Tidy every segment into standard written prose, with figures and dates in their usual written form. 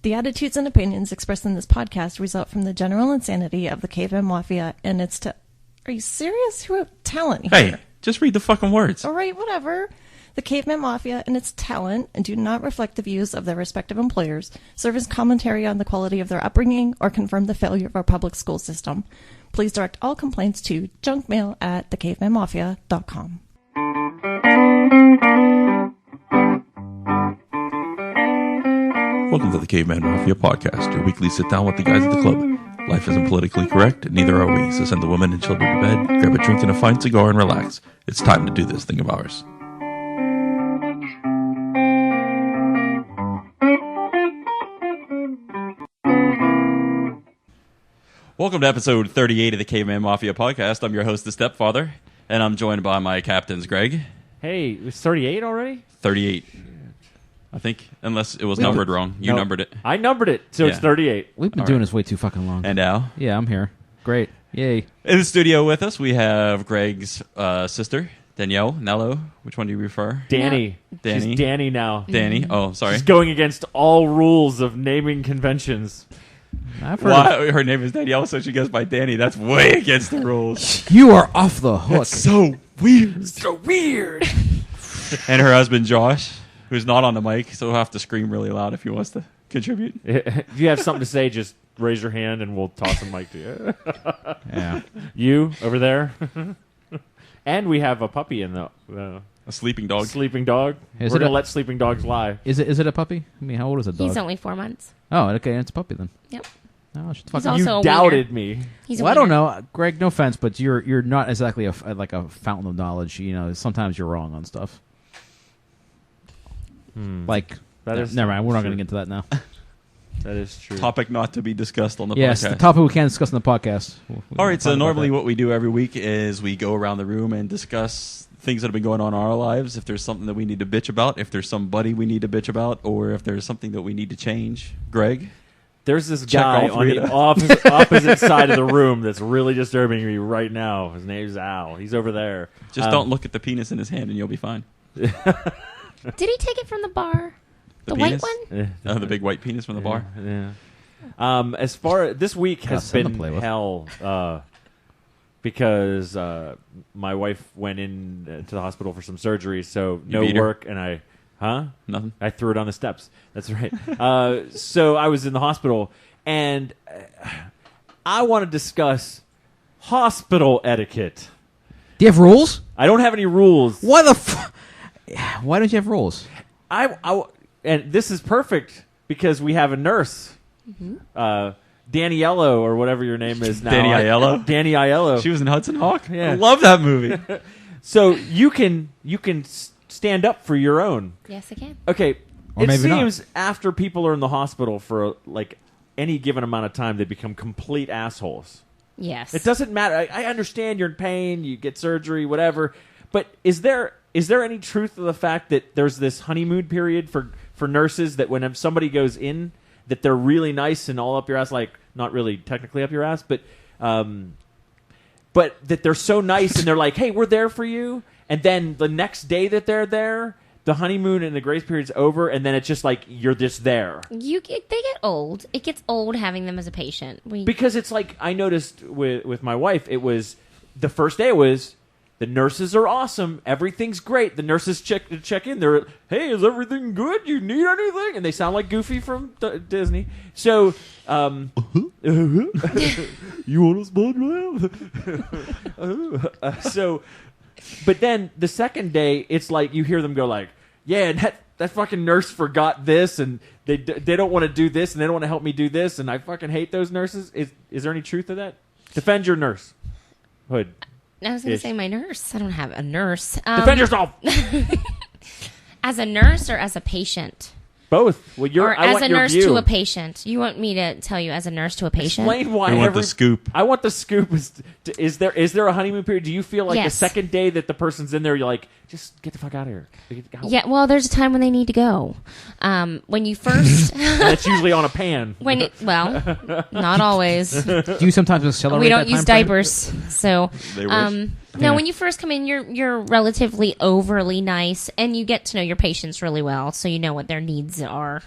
The attitudes and opinions expressed in this podcast result from the general insanity of the Caveman Mafia and its... Are you serious? Who wrote talent here? Hey, just read the fucking words. All right, whatever. The Caveman Mafia and its talent and do not reflect the views of their respective employers, serve as commentary on the quality of their upbringing, or confirm the failure of our public school system. Please direct all complaints to junkmail@thecavemanmafia.com. Welcome to the Caveman Mafia podcast, your weekly sit down with the guys at the club. Life isn't politically correct, and neither are we, so send the women and children to bed, grab a drink and a fine cigar, and relax. It's time to do this thing of ours. Welcome to episode 38 of the Caveman Mafia podcast. I'm your host, the Stepfather, and I'm joined by my captains, Greg. Hey, it's 38 already? 38. I think, unless it was numbered wrong. You numbered it. I numbered it, so it's 38. We've been doing this way too fucking long. And Al. Yeah, I'm here. Great. Yay. In the studio with us, we have Greg's sister, Danielle. Nello. Which one do you prefer? Danny. Danny. She's Danny now. Danny. Oh, sorry. She's going against all rules of naming conventions. I've heard Why? Her name is Danielle, so she goes by Danny. That's way against the rules. You are off the hook. That's so weird. So weird. And her husband, Josh, who's not on the mic, so he'll have to scream really loud if he wants to contribute. If you have something to say, just raise your hand and we'll toss a mic to you. Yeah. You, over there. And we have a puppy in the... A sleeping dog. Sleeping dog. Is We're it going to a- let sleeping dogs lie. Is it a puppy? I mean, how old is a dog? He's only 4 months. Oh, okay, it's a puppy then. Yep. Oh, shut the He's fuck up. also a You doubted me. He's a Well, I don't wiener. know, Greg. No offense, but you're not exactly a fountain of knowledge. You know, sometimes you're wrong on stuff. Like, That is never mind. We're not true. going to get into that now. That is true. Topic not to be discussed on the Yes, podcast. the topic we can't discuss on the podcast. All right, so normally what we do every week is we go around the room and discuss things that have been going on in our lives. If there's something that we need to bitch about, if there's somebody we need to bitch about, or if there's something that we need to change. Greg? There's this Check guy all on three the of them. opposite side of the room that's really disturbing me right now. His name's Al. He's over there. Just don't look at the penis in his hand and you'll be fine. Did he take it from the bar? The white penis? one? Oh, the big white penis from the bar? Yeah. As far this week has something to been play with. hell because my wife went in to the hospital for some surgery, so You no beat her? work, and Nothing? I threw it on the steps. That's right. So I was in the hospital, and I want to discuss hospital etiquette. Do you have rules? I don't have any rules. Why the Why don't you have rules? And this is perfect because we have a nurse, Daniello or whatever your name is now. Danny Aiello? Danny Aiello. She was in Hudson Hawk? Yeah. I love that movie. So you can stand up for your own. Yes, I can. Okay. Or it maybe not. seems after people are in the hospital for like any given amount of time, they become complete assholes. Yes. It doesn't matter. I understand you're in pain, you get surgery, whatever. But is there any truth to the fact that there's this honeymoon period for nurses that when somebody goes in, that they're really nice and all up your ass, like not really technically up your ass, but that they're so nice and they're like, hey, we're there for you. And then the next day that they're there, the honeymoon and the grace period's over, and then it's just like you're just there. They get old. It gets old having them as a patient. Because it's like I noticed with my wife, it was the first day was the nurses are awesome, everything's great. The nurses check in. They're hey, is everything good? You need anything? And they sound like Goofy from Disney. So, you want a SpongeBob? So, but then the second day, it's like you hear them go like, yeah, that fucking nurse forgot this, and they don't want to do this, and they don't want to help me do this, and I fucking hate those nurses. Is there any truth to that? Defend your nurse. Hood. I was going to say my nurse. I don't have a nurse. Defend yourself. As a nurse or as a patient? Both. Well, Or I as want a your nurse view. to a patient? You want me to tell you as a nurse to a patient? Explain why We want the scoop. I want the scoop. Is there a honeymoon period? Do you feel like the Yes. second day that the person's in there, you're like, just get the fuck out of here? Yeah, well, there's a time when they need to go. When you first... That's usually on a pan. Not always. Do you sometimes accelerate We don't that use time frame? diapers. So, They wish. No, when you first come in, you're relatively overly nice, and you get to know your patients really well, so you know what their needs are,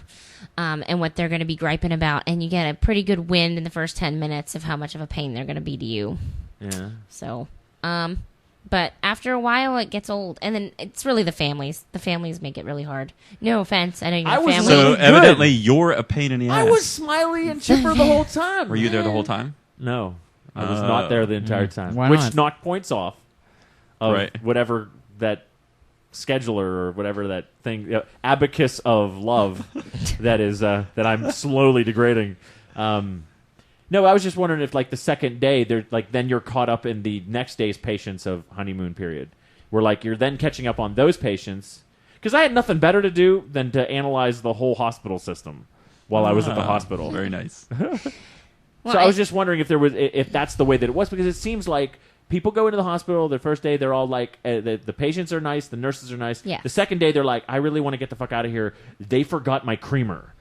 and what they're going to be griping about, and you get a pretty good wind in the first 10 minutes of how much of a pain they're going to be to you. Yeah. So, but after a while, it gets old, and then it's really the families. The families make it really hard. No offense, I know you're family. So evidently, you're a pain in the ass. I was smiley and chipper the whole time. Were you there the whole time? No, I was not there the entire time. Why Which not? knocked points off of Right. whatever that scheduler or whatever that thing, abacus of love that is that I'm slowly degrading. No, I was just wondering if, like, the second day, then you're caught up in the next day's patients of honeymoon period, where, like, you're then catching up on those patients. Because I had nothing better to do than to analyze the whole hospital system while I was at the hospital. Very nice. So I was just wondering if that's the way that it was, because it seems like people go into the hospital their first day, they're all like, the patients are nice, the nurses are nice. Yeah. The second day, they're like, I really want to get the fuck out of here. They forgot my creamer.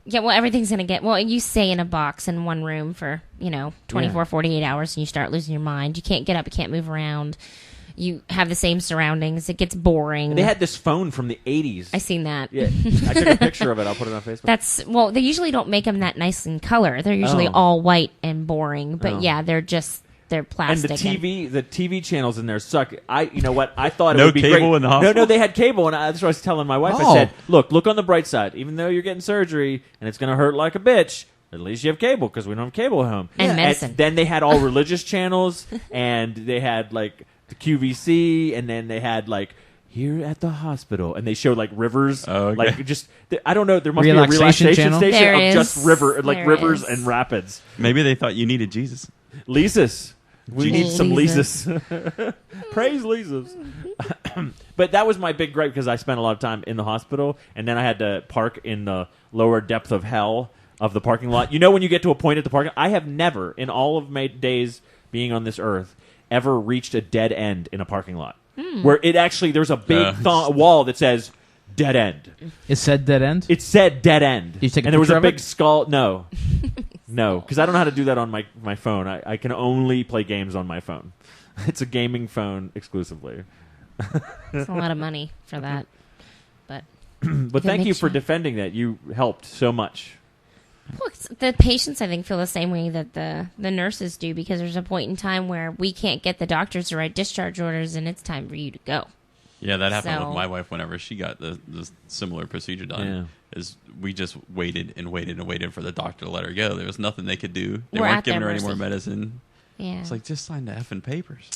Yeah, well, everything's going to get... Well, you stay in a box in one room for, 24, 48 hours, and you start losing your mind. You can't get up. You can't move around. You have the same surroundings. It gets boring. They had this phone from the 80s. I seen that. Yeah, I took a picture of it. I'll put it on Facebook. They usually don't make them that nice in color. They're usually all white and boring. But yeah, they're And plastic. the TV channels in there suck. You know what? I thought it No would be cable great. in the hospital? No, they had cable, and that's what I was telling my wife. Oh. I said, look on the bright side. Even though you're getting surgery and it's going to hurt like a bitch, at least you have cable, because we don't have cable at home. And medicine. Then they had all religious channels, and they had, like, the QVC, and then they had, like, here at the hospital, and they showed, like, rivers. Oh, okay. Like, just, I don't know, there must be a Relaxation relaxation channel? station There of is. just There rivers is. and rapids. Maybe they thought you needed Jesus. Lisa's. We need some Lisa's. Lisa's. Praise Lisa's. But that was my big gripe, because I spent a lot of time in the hospital, and then I had to park in the lower depth of hell of the parking lot. You know, when you get to a point at the parking, I have never, in all of my days being on this earth, ever reached a dead end in a parking lot. Where it actually, there's a big wall that says dead end. It said dead end? It said deid end. Did you take a and there was picture a of big it? skull. No. No, because I don't know how to do that on my phone. I can only play games on my phone. It's a gaming phone exclusively. It's a lot of money for that. But But thank you for defending that. You helped so much. look, the patients, I think, feel the same way that the nurses do, because there's a point in time where we can't get the doctors to write discharge orders, and it's time for you to go. Yeah, that happened So- with my wife whenever she got the similar procedure done. Is we just waited and waited and waited for the doctor to let her go. There was nothing they could do. They We're weren't at giving their her any more mercy. medicine. Yeah. It's like, just sign the effing papers.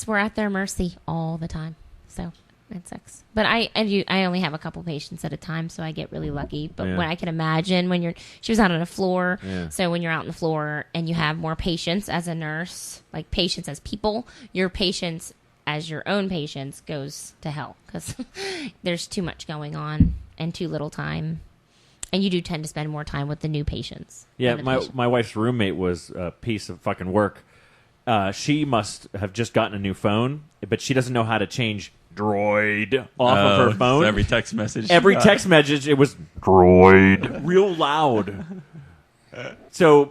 We're at their mercy all the time. So it sucks. But I only have a couple patients at a time, so I get really lucky. But Yeah. when I can imagine when she was out on the floor. Yeah. So when you're out on the floor and you have more patients as a nurse, like patients as people, your patients as your own patients goes to hell, because there's too much going on and too little time. And you do tend to spend more time with the new patients. Yeah, than the patient. my wife's roommate was a piece of fucking work. She must have just gotten a new phone, but she doesn't know how to change droid off of her phone. So every text message. Every text message, it was droid real loud. So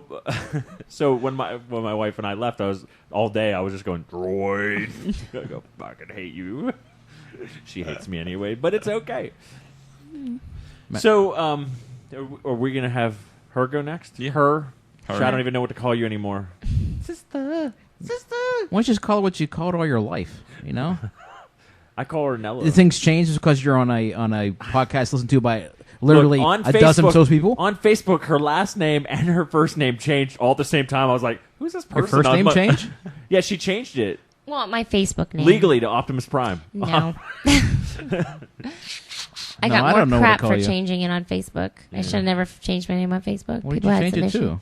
when my wife and I left, I was just going droid. I go, fucking hate you. She hates me anyway, but it's okay. So are we gonna have her go next? Yeah. Her. Her. I don't even know what to call you anymore. Why don't you just call it what you called all your life? You know, I call her Nella. the things change just because you're on a podcast listened to by literally Look, on a dozen of those people. On Facebook, her last name and her first name changed all at the same time. I was like, "Who's this person?" Her first name change? Yeah, she changed it Well, my Facebook name. legally to Optimus Prime. No. I No, I got don't know more what to crap call for you. changing it on Facebook. I should have never changed my name on Facebook. What did People you had change some it issue. to?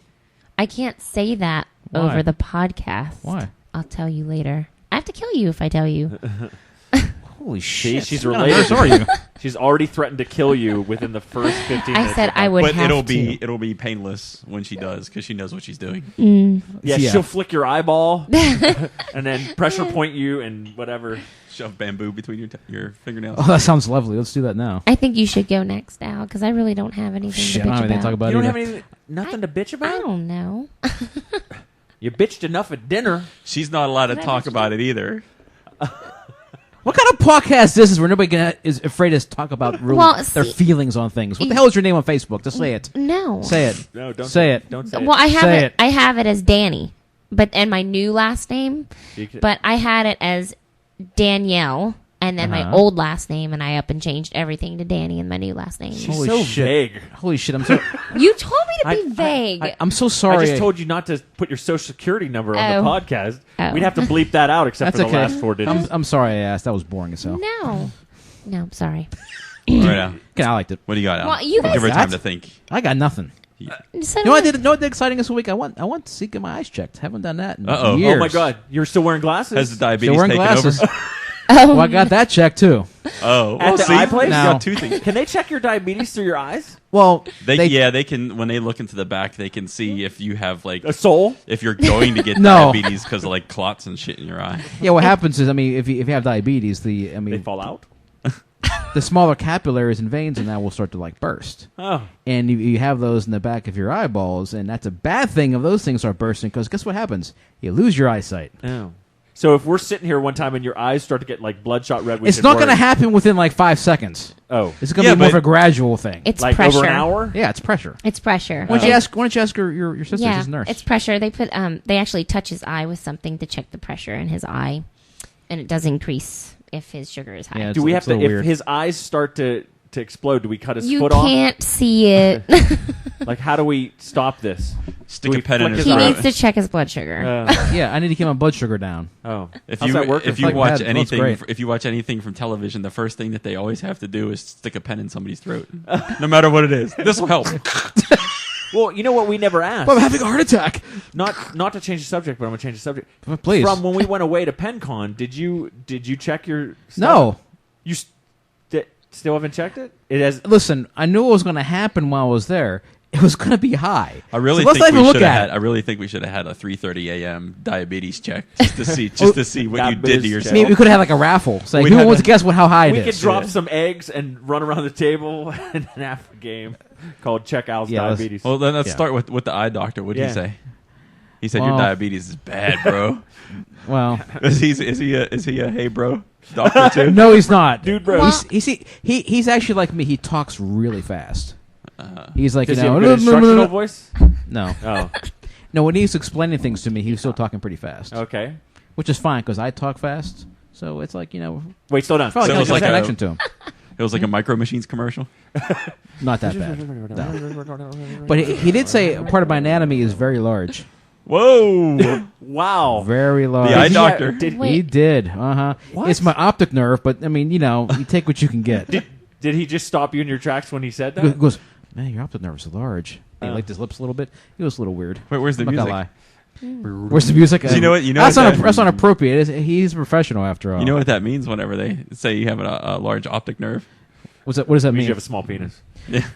I can't say that Why? over the podcast. Why? I'll tell you later. I have to kill you if I tell you. Holy See, shit! she's What kind of related. nurse are you? She's already threatened to kill you within the first 15 minutes. I said of I that. would But have it'll to. be painless when she does, because she knows what she's doing. Yeah, Yeah. she'll flick your eyeball and then pressure point you and whatever. Shove bamboo between your fingernails. Oh, that sounds lovely. Let's do that now. I think you should go next, Al, because I really don't have anything Shit, to I bitch don't have anything to talk about. about You don't either. have nothing to bitch I about? don't know. You bitched enough at dinner. She's not allowed to talk about it either. What kind of podcast is this where nobody is afraid to talk about their feelings on things? What the hell is your name on Facebook? Just say it. No. Say it. No, don't say it. Don't say it. Well, I have Say it. I have it as Danny, and my new last name. But I had it as Danielle, and then my old last name, and I up and changed everything to Danny and my new last name. She's so vague. Holy shit! I'm so. You told me to be vague. I'm so sorry. I just told you not to put your social security number on the podcast. Oh. We'd have to bleep that out, except That's for the okay. last 4 digits. I'm sorry I asked. That was boring as hell. No, I'm sorry. Right now. Okay, I liked it. What do you got, Al? Well, you guys- Give her time That? to think. I got nothing. So You know what I did? Know what did exciting this week? I went to see get my eyes checked. Haven't done that in Uh-oh. years. Oh my God, you're still wearing glasses? Has the Still diabetes wearing taken glasses. over? Well, I got that checked too. Oh, At the eye place? You No. got 2 things. Can they check your diabetes through your eyes? Well, They can when they look into the back, they can see if you have like A soul? if you're going to get No. diabetes because of like clots and shit in your eye. yeah. What happens is, I mean, if you have diabetes, They the fall out? smaller capillaries and veins and that will start to like burst. Oh. And you have those in the back of your eyeballs, and that's a bad thing if those things start bursting, because guess what happens? You lose your eyesight. Oh. So if we're sitting here one time and your eyes start to get like bloodshot red, It's not going to happen within like 5 seconds. Oh. It's going to Yeah, be more of but- a gradual thing. it's Like pressure. over an hour? Yeah, it's pressure. It's pressure. Why don't you ask your sister? Yeah, She's a nurse. it's pressure. They put they actually touch his eye with something to check the pressure in his eye, and it does increase if his sugar is high. Yeah, Do we have it's a to, little if weird. his eyes start to explode, do we cut his You foot off? can't see it. Like, how do we stop this? Stick Do a we pen in flick his He eye? needs to check his blood sugar. Yeah, I need to keep my blood sugar down. Oh. If How's you that work? if you Like watch that, anything that's great. if you watch anything from television, the first thing that they always have to do is stick a pen in somebody's throat, no matter what it is. This will help. Well, you know what we never asked? I'm having a heart attack. Not to change the subject, but I'm going to change the subject. Please. From when we went away to PenCon, did you check your stuff? No. You still haven't checked it? It has. Listen, I knew what was going to happen while I was there. It was going to be high. I really so let's think not even we look should have at had. it. I really think we should have had a 3:30 a.m. diabetes check just to see what you did to Diabetes yourself. Maybe we could have had like a raffle. Say, We who had wants a- to guess how high it We is? could drop some eggs and run around the table and have a game called Check Al's Yeah, let's- Diabetes. Well, then let's Yeah. start with the eye doctor. What did Yeah. he say? He said your Well- diabetes is bad, bro. Well, is he a hey bro doctor too? no, he's not. Dude, bro. He's actually like me. He talks really fast. He's like, Does you he have know, a good instructional voice? no. Oh, No, when he's explaining things to me, he was still talking pretty fast. okay. Which is fine, because I talk fast. So it's like, Wait, slow down. felt So like it was I like got a a- connection to him. It was like a Micro Machines commercial. Not that bad. No. But he did say part of my anatomy is very large. Whoa! Wow. Very large. The eye Did he doctor. did, Wait. He did. Uh-huh. What? It's my optic nerve, but, I mean, you take what you can get. did he just stop you in your tracks when he said He that? goes, man, your optic nerve is large. He licked his lips a little bit. He was a little weird. Wait, where's the I'm not music? gonna lie. Where's the music? You know what- you know that's what not that- that's not appropriate. He's a professional after all. You know what that means whenever they say you have a large optic nerve? What does that Means mean? you have a small penis. Yeah.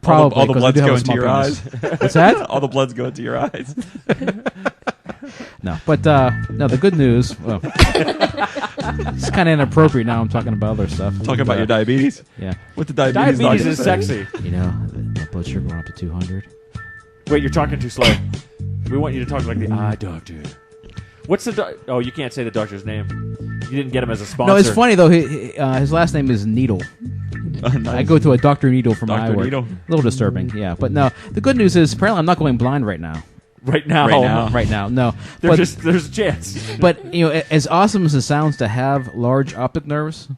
Probably all the 'cause I blood's do have a going to small your penis. eyes. What's that? All the blood's going to your eyes. No, but no. The good news. Well, it's kind of inappropriate now. I'm talking about other stuff. Talking about your diabetes. Yeah. What the diabetes? Diabetes doctor is say? sexy. My blood sugar went up to 200. Wait, you're talking too slow. We want you to talk like the eye doctor. What's the oh, you can't say the doctor's name. You didn't get him as a sponsor. No, it's funny though. His last name is Needle. Nice. I go to a Dr. Needle for my Dr. eye work. Needle. A little disturbing, yeah. But no, the good news is apparently I'm not going blind right now. Right now. Right now. Right now, no. There's a chance. But as awesome as it sounds to have large optic nerves,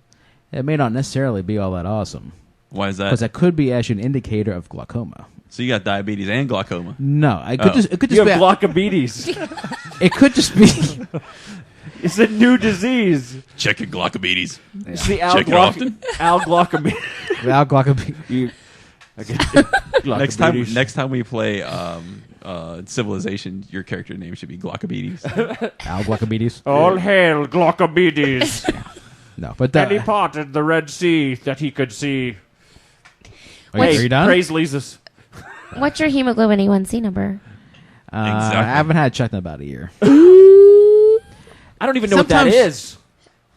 it may not necessarily be all that awesome, Why is because that? that could be actually an indicator of glaucoma. So you got diabetes and glaucoma. No, it could Oh. just You be have glaucomedes. it could just be It's a new disease. Check your glaucomedes. It's the Check it often. glaucomedes. without glaucoma. Next time we play Civilization, your character name should be Glaucomedes. Al glaucomedes. All hail glaucomedes. No, but And he parted the Red Sea that he could see. are you done? Praise Jesus. What's your hemoglobin A1C number? Exactly. I haven't had it checked in about a year. I don't even know what that Sometimes- is.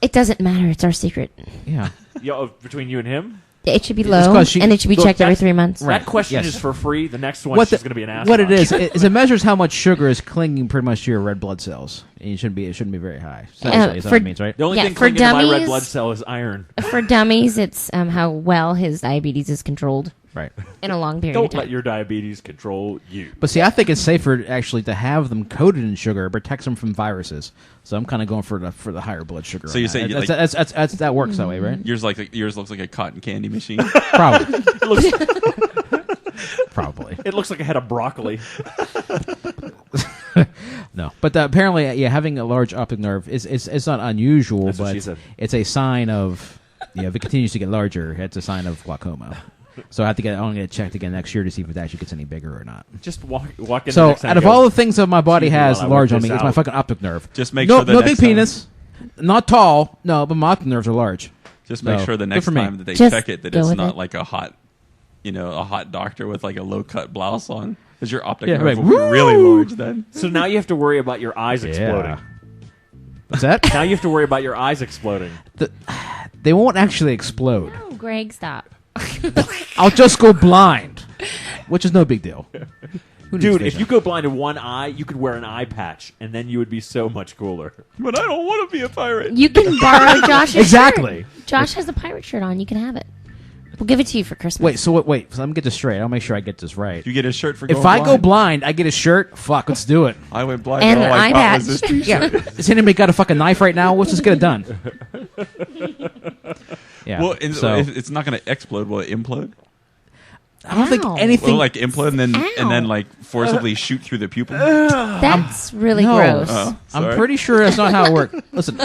It doesn't matter. It's our secret. Yeah. Yo, between you and him? It should be It's low, 'cause and it should be Look, checked every that's- 3 months. That question Yes. is for free. The next one is going to be an ass. What it is it measures how much sugar is clinging pretty much to your red blood cells. And it shouldn't be very high. So that's what it means, right? The only Yeah, thing for clinging to my red dummies- blood cell is iron. For dummies, it's how well his diabetes is controlled Right. in a long period of Don't time. let your diabetes control you. But see, I think it's safer actually to have them coated in sugar. It protects them from viruses. So I'm kind of going for the higher blood sugar. So on you that. say you that's that works that way, right? Yours looks like a cotton candy machine. Probably. It looks, Probably. it looks like a head of broccoli. No, but apparently, having a large optic nerve is not unusual, That's what but she said. it's a sign of if it continues to get larger, it's a sign of glaucoma. So I want to get it checked again next year to see if it actually gets any bigger or not. Just walk in. So the next time out of and go, all the things that my body "Excuse me has while I large work on me, this it's my out." fucking optic nerve. Just make no, sure the no next big time- penis, not tall. No, but my optic nerves are large. Just make So, sure the good next for me. time that they Just check it that go it's with not it. like a hot doctor with like a low cut blouse on, because your optic Yeah, nerve right. will be really large then. So now you have to worry about your eyes exploding. What's that? Now you have to worry about your eyes exploding. They won't actually explode. Oh, Greg, stop. I'll just go blind, which is no big deal. Who needs Dude, if vision? you go blind in one eye, you could wear an eye patch, and then you would be so much cooler. But I don't want to be a pirate. You can borrow Josh's Exactly. shirt. Josh has a pirate shirt on. You can have it. We'll give it to you for Christmas. Wait, so wait. So let me get this straight. I'll make sure I get this right. You get a shirt for going If I go blind. blind, I get a shirt. Fuck, let's do it. I went blind. And all an I eye got patch. was this t-shirt. Yeah. Has anybody got a fucking knife right now? Let's just get it done. Yeah. Well, so if it's not going to explode. Will it implode? I don't think Ow. Will anything. it like implode and Ow. then like forcibly shoot through the pupil? That's really no. gross. Oh, I'm sorry. pretty sure that's not how it works. Listen,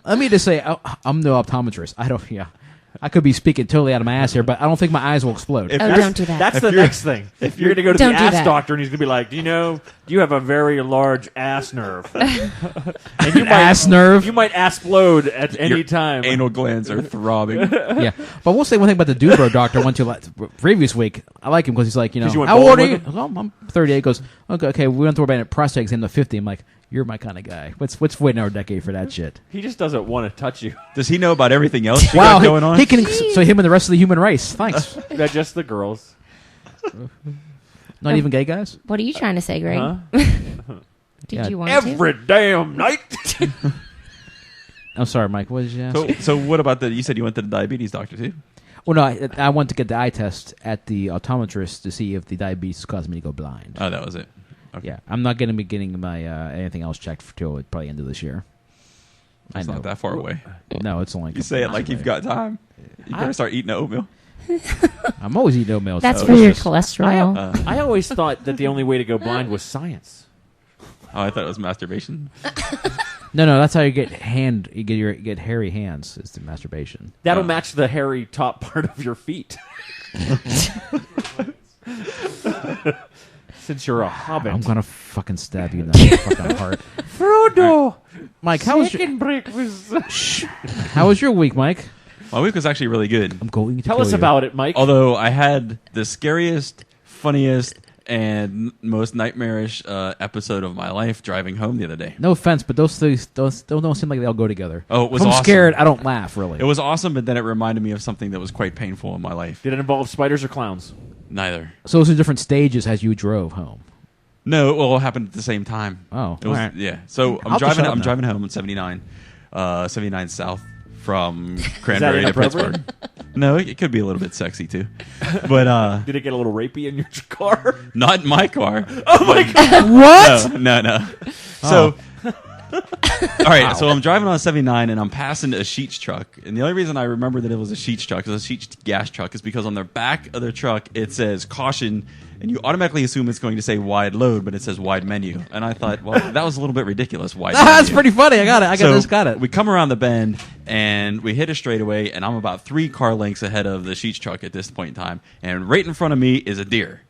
let me just say, I'm no optometrist. I don't. Yeah, I could be speaking totally out of my ass here, but I don't think my eyes will explode. If Oh, you're- don't do that. That's If the you're- next thing. If you're going to go to Don't the do ass that. doctor, and he's going to be like, you have a very large ass nerve. And you Ass nerve. You might explode at any your time. anal glands are throbbing. Yeah, but we'll say one thing about the Dubro doctor I went to previous week. I like him because he's like, 'Cause you went how old bowling are you? with Oh, I'm 38. He goes, okay, we went through about a prostate exam to 50. I'm like, you're my kind of guy. What's waiting our decade for that shit? He just doesn't want to touch you. Does he know about everything else you Wow, got going on? he can. So him and the rest of the human race. Thanks. That's just the girls. Not even gay guys. What are you trying to say, Greg? Huh? Did Yeah. you want Every damn night. I'm sorry, Mike. What did you ask? So what about you said you went to the diabetes doctor too? Well, no, I went to get the eye test at the optometrist to see if the diabetes caused me to go blind. Oh, that was it. Okay. Yeah, I'm not going to be getting my anything else checked till probably end of this year. It's not that far away. No, it's only. a You couple say it months like away. you've got time. You better start eating oatmeal. I'm always eating oatmeal. That's so for it's your just- cholesterol. I always thought that the only way to go blind was science. Oh, I thought it was masturbation. No, that's how you get you get hairy hands. Is the masturbation. That'll match the hairy top part of your feet. Since you're a hobbit. I'm gonna fucking stab you in the fucking heart. Frodo! Mike, how was your week, Mike? My week was actually really good. I'm going to Tell kill us you. about it, Mike. Although I had the scariest, funniest, and most nightmarish episode of my life driving home the other day. No offense, but those things don't seem like they all go together. Oh, it was If I'm awesome. scared, I don't laugh really. It was awesome, but then it reminded me of something that was quite painful in my life. Did it involve spiders or clowns? Neither. So those are different stages as you drove home. No, it all happened at the same time. Oh, it was, all right. yeah. So I'll just shut up I'm now. driving home on 79, 79 South from Is Cranberry that to inappropriate? Pittsburgh. No, it could be a little bit sexy too, but Did it get a little rapey in your car? not in my car. Oh my god! What? No. So, all right. So I'm driving on 79 and I'm passing a Sheetz truck. And the only reason I remember that it was a Sheetz truck, a Sheetz gas truck, is because on the back of the truck it says caution, and you automatically assume it's going to say wide load, but it says wide menu. And I thought, well, that was a little bit ridiculous. Wide. That's menu. pretty funny. I got it. So got it. We come around the bend and we hit a straightaway, and I'm about 3 car lengths ahead of the Sheetz truck at this point in time. And right in front of me is a deer.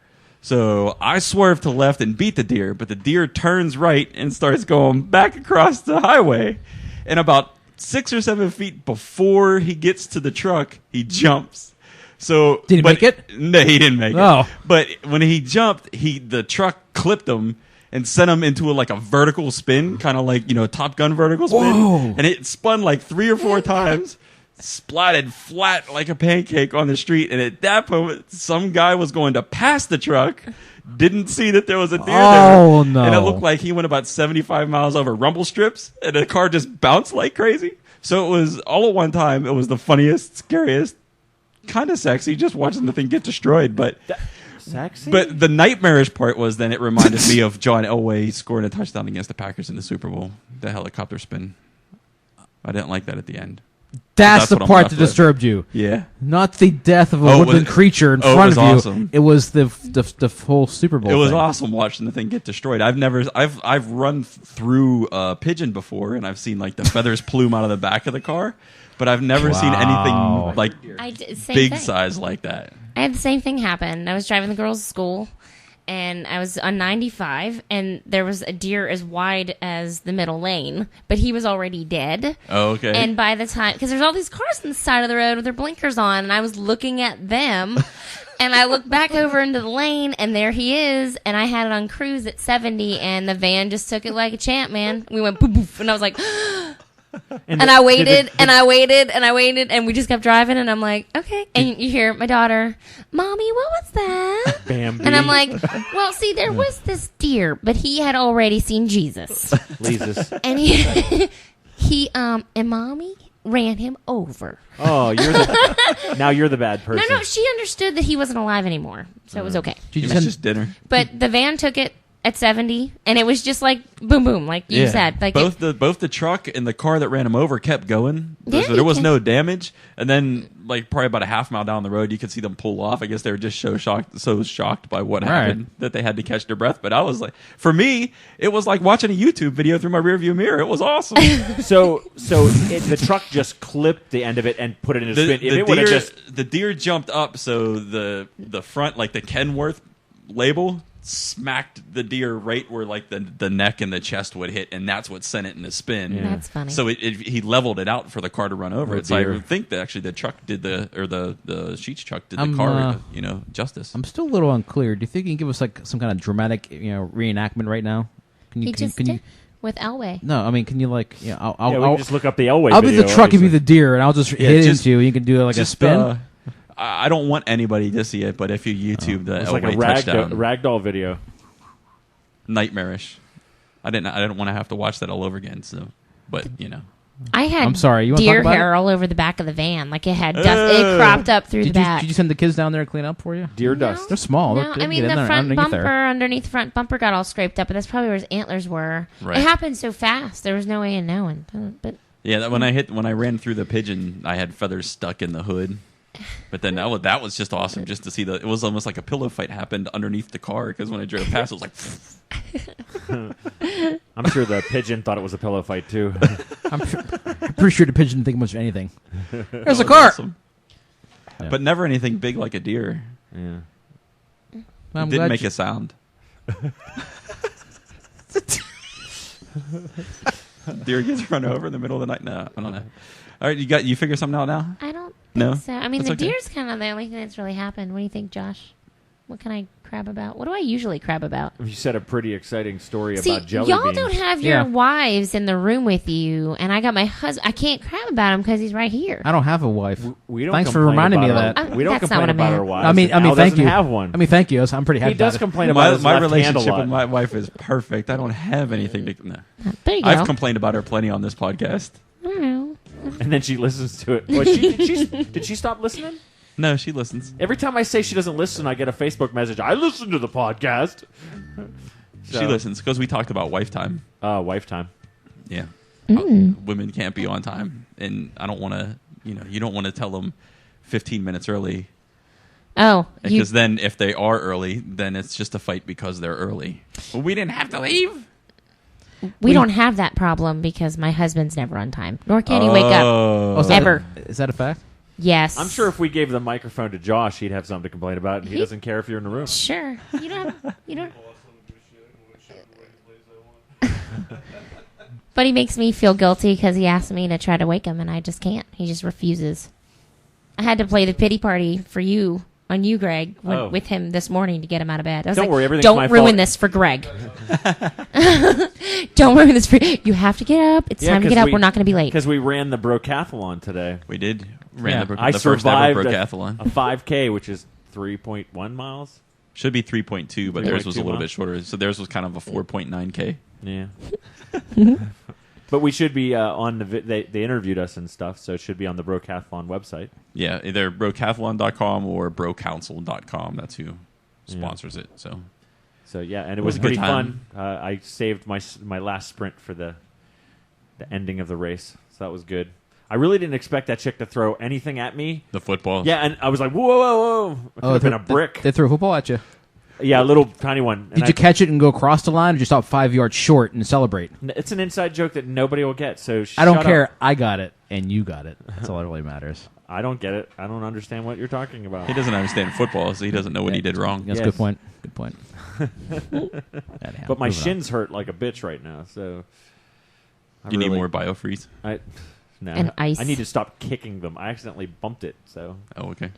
So I swerve to the left and beat the deer, but the deer turns right and starts going back across the highway. And about 6 or 7 feet before he gets to the truck, he jumps. So Did he make it? No, he didn't make Oh. it. But when he jumped, the truck clipped him and sent him into a vertical spin, kind of like Top Gun vertical spin. Whoa. And it spun like 3 or 4 times. splatted flat like a pancake on the street. And at that moment, some guy was going to pass the truck, didn't see that there was a deer there. Oh, no. And it looked like he went about 75 miles over rumble strips, and the car just bounced like crazy. So it was all at one time. It was the funniest, scariest, kind of sexy, just watching the thing get destroyed. But Sexy? But the nightmarish part was then it reminded me of John Elway scoring a touchdown against the Packers in the Super Bowl. The helicopter spin. I didn't like that at the end. That's the what I'm part left that with. distracted you. Yeah. Not the death of a Oh, woodland creature in it front was of you. awesome. It was the whole Super Bowl It was thing. awesome watching the thing get destroyed. I've run through a pigeon before, and I've seen like the feathers plume out of the back of the car, but I've never seen anything like big thing. size like that. I had the same thing happen. I was driving the girls to school, and I was on 95, and there was a deer as wide as the middle lane, but he was already dead. Oh, okay. And by the time, because there's all these cars on the side of the road with their blinkers on, and I was looking at them, and I looked back over into the lane, and there he is, and I had it on cruise at 70, and the van just took it like a champ, man. We went poof, poof, and I was like... And I waited, and I waited, and I waited, and we just kept driving, and I'm like, okay. And you hear my daughter, Mommy, what was that? Bambi. And I'm like, well, see, there was this deer, but he had already seen Jesus. Jesus. And and Mommy ran him over. Oh, now you're the bad person. No, she understood that he wasn't alive anymore, so it was okay. It was just dinner. But the van took it at 70, and it was just like boom, boom, like you said. Like both the truck and the car that ran him over kept going. Yeah, So there was no damage. And then, like probably about a half mile down the road, you could see them pull off. I guess they were just so shocked by what happened that they had to catch their breath. But I was like, for me, it was like watching a YouTube video through my rearview mirror. It was awesome. So the truck just clipped the end of it and put it in a spin. If it would have just the deer jumped up, so the front, like the Kenworth label, smacked the deer right where like the neck and the chest would hit, and that's what sent it in a spin. Yeah. That's funny. So he leveled it out for the car to run over it. So deer. I think that actually the truck did the Sheets truck did the car justice. I'm still a little unclear. Do you think you can give us like some kind of dramatic reenactment right now? Can you? he Can, just can you? did with Elway. No, I mean, can you like? Yeah, we I'll can just look up the Elway I'll be video, the truck, you be obviously. the deer, and I'll just hit into you. And you can do like a spin. I don't want anybody to see it, but if you YouTube the It's like a Elway touchdown, ragdoll video. nightmarish. I didn't want to have to watch that all over again. So, but I had I'm sorry, you wanna deer talk about hair all over the back of the van. Like it had dust. It cropped up through the back. Did you send the kids down there to clean up for you? Deer dust. They're small. No, They I mean get in the there front underneath bumper, there. underneath the front bumper got all scraped up, but that's probably where his antlers were. Right. It happened so fast, there was no way of knowing. But yeah, when I ran through the pigeon, I had feathers stuck in the hood. But then that was just awesome, just to see it was almost like a pillow fight happened underneath the car, because when I drove past, it was like. I'm sure the pigeon thought it was a pillow fight too. I'm pretty sure the pigeon didn't think much of anything. There's a That was car. awesome. Yeah. But never anything big like a deer. Yeah. I'm It didn't glad make you- a sound. Deer gets run over in the middle of the night. No, I don't know. All right, you figure something out now? I don't think No? so. I mean, That's the okay. deer's kind of the only thing that's really happened. What do you think, Josh? What can I crab about? What do I usually crab about? You said a pretty exciting story See, about jelly y'all beans. don't have your Yeah. wives in the room with you, and I got my husband. I can't crab about him because he's right here. I don't have a wife. We don't Thanks for complain reminding me of about that. our- We don't That's not complain what I about meant. our wives. I mean, Al thank doesn't you. have one. I mean, thank you. I'm pretty happy. He does about it. complain about his My left hand a relationship lot. with my wife is perfect. I don't have anything to. No. There you go. I've complained about her plenty on this podcast. I don't know. And then she listens to it. Well, did she stop listening? No, she listens. Every time I say she doesn't listen, I get a Facebook message. I listen to the podcast. She listens because we talked about wife time. Wife time. Yeah. Women can't be on time, and I don't want to. You don't want to tell them 15 minutes early, Oh, because then if they are early, then it's just a fight because they're early. Well, we didn't have to leave. we don't have that problem because my husband's never on time, nor can he wake up. Oh, is that Ever. Is that a fact? Yes, I'm sure if we gave the microphone to Josh, he'd have something to complain about, and he doesn't care if you're in the room. Sure, you don't. But he makes me feel guilty because he asked me to try to wake him, and I just can't. He just refuses. I had to play the pity party for you on you, Greg, Oh. with him this morning to get him out of bed. I was Don't like, worry, everything's don't my ruin fault." this for Greg. Don't ruin this for you. Have to get up. It's time to get up. We're not going to be late. Because we ran the brocathlon today. We did. Yeah. Ran the I first ever survived brocathlon. a 5K, which is 3.1 miles. Should be 3.2, but theirs was a 3.2 little bit miles. shorter. So theirs was kind of a 4.9K. Yeah. But we should be on the. They interviewed us and stuff, so it should be on the Brocathlon website. Yeah, either brocathlon.com or brocouncil.com. That's who sponsors it. So yeah, and it was was a good pretty time. fun. I saved my last sprint for the ending of the race, so that was good. I really didn't expect that chick to throw anything at me. the football. Yeah, and I was like, whoa, whoa, whoa! It could have been a brick. They threw a football at you. Yeah, a little tiny one. And Did you catch it and go across the line, or did you stop 5 yards short and celebrate? It's an inside joke that nobody will get. So I don't shut care. up. I got it, and you got it. That's all that really matters. I don't get it. I don't understand what you're talking about. He doesn't understand football, so he doesn't know what he did wrong. That's a Yes. good point. Good point. Anyhow, But my moving on. shins hurt like a bitch right now. So You need more biofreeze. No, And ice. I need to stop kicking them. I accidentally bumped it. So Oh, okay.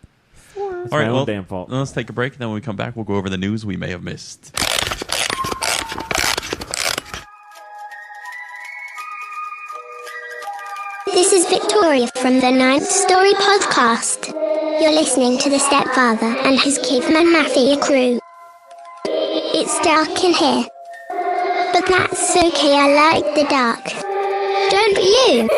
it's All right, my own well, damn fault. let's take a break. And then when we come back, we'll go over the news we may have missed. This is Victoria from the Ninth Story Podcast. You're listening to the Stepfather and his Caveman Mafia crew. It's dark in here, but that's okay, I like the dark. Don't you?